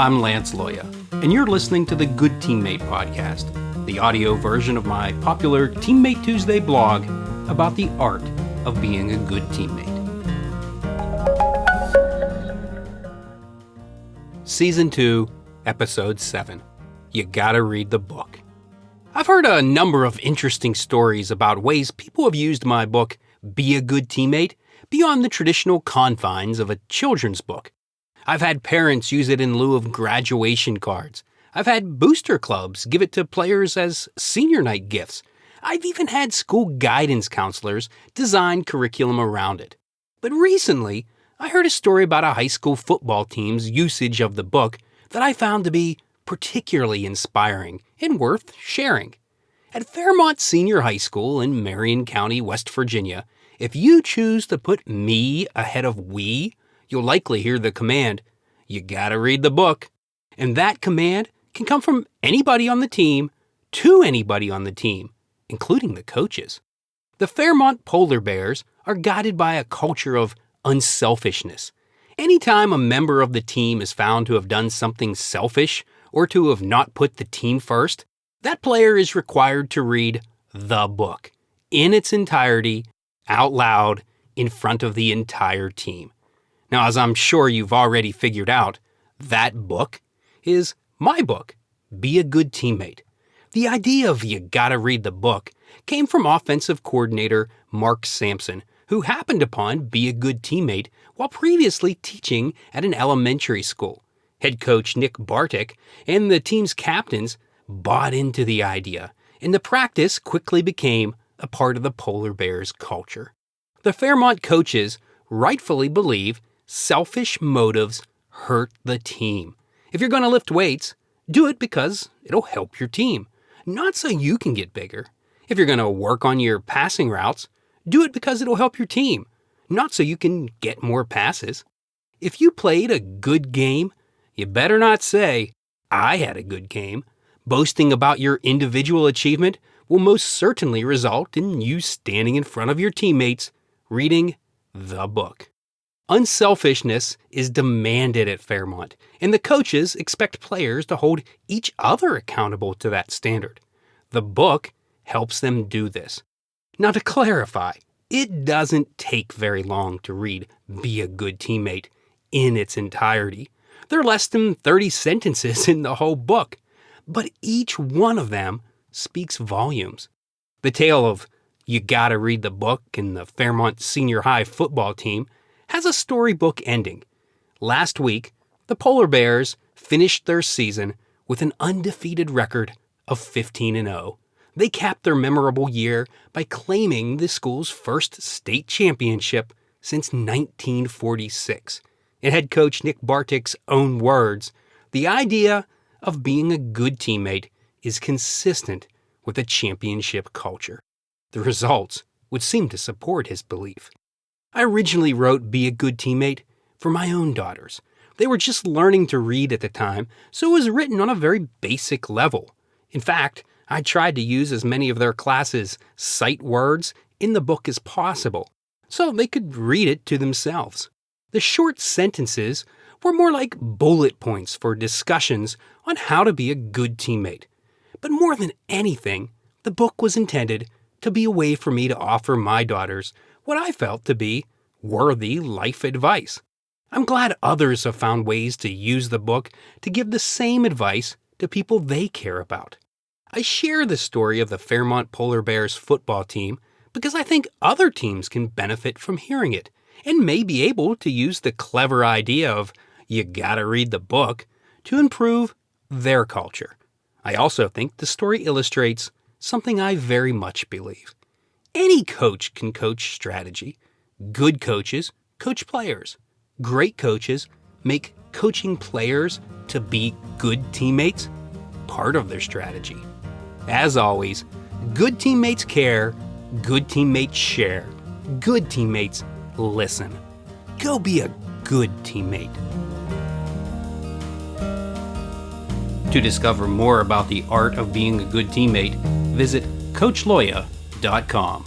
I'm Lance Loya, and you're listening to the Good Teammate Podcast, the audio version of my popular Teammate Tuesday blog about the art of being a good teammate. Season 2, Episode 7. You gotta read the book. I've heard a number of interesting stories about ways people have used my book, Be a Good Teammate, beyond the traditional confines of a children's book. I've had parents use it in lieu of graduation cards. I've had booster clubs give it to players as senior night gifts. I've even had school guidance counselors design curriculum around it. But recently, I heard a story about a high school football team's usage of the book that I found to be particularly inspiring and worth sharing. At Fairmont Senior High School in Marion County, West Virginia, if you choose to put me ahead of we, you'll likely hear the command, you gotta read the book. And that command can come from anybody on the team to anybody on the team, including the coaches. The Fairmont Polar Bears are guided by a culture of unselfishness. Anytime a member of the team is found to have done something selfish or to have not put the team first, that player is required to read the book in its entirety, out loud, in front of the entire team. Now, as I'm sure you've already figured out, that book is my book, Be a Good Teammate. The idea of you gotta read the book came from offensive coordinator Mark Sampson, who happened upon Be a Good Teammate while previously teaching at an elementary school. Head coach Nick Bartik and the team's captains bought into the idea, and the practice quickly became a part of the Polar Bears culture. The Fairmont coaches rightfully believe selfish motives hurt the team. If you're going to lift weights, do it because it'll help your team, not so you can get bigger. If you're going to work on your passing routes, do it because it'll help your team, not so you can get more passes. If you played a good game, you better not say, I had a good game. Boasting about your individual achievement will most certainly result in you standing in front of your teammates, reading the book. Unselfishness is demanded at Fairmont, and the coaches expect players to hold each other accountable to that standard. The book helps them do this. Now, to clarify, it doesn't take very long to read Be a Good Teammate in its entirety. There are less than 30 sentences in the whole book, but each one of them speaks volumes. The tale of you gotta read the book and the Fairmont Senior High football team has a storybook ending. Last week, the Polar Bears finished their season with an undefeated record of 15-0. They capped their memorable year by claiming the school's first state championship since 1946. In head coach Nick Bartik's own words, the idea of being a good teammate is consistent with a championship culture. The results would seem to support his belief. I originally wrote Be a Good Teammate for my own daughters. They were just learning to read at the time, so it was written on a very basic level. In fact, I tried to use as many of their classes' sight words in the book as possible, so they could read it to themselves. The short sentences were more like bullet points for discussions on how to be a good teammate. But more than anything, the book was intended to be a way for me to offer my daughters what I felt to be worthy life advice. I'm glad others have found ways to use the book to give the same advice to people they care about. I share the story of the Fairmont Polar Bears football team because I think other teams can benefit from hearing it and may be able to use the clever idea of you gotta read the book to improve their culture. I also think the story illustrates something I very much believe. Any coach can coach strategy. Good coaches coach players. Great coaches make coaching players to be good teammates part of their strategy. As always, good teammates care, good teammates share, good teammates listen. Go be a good teammate. To discover more about the art of being a good teammate, visit CoachLoya.com.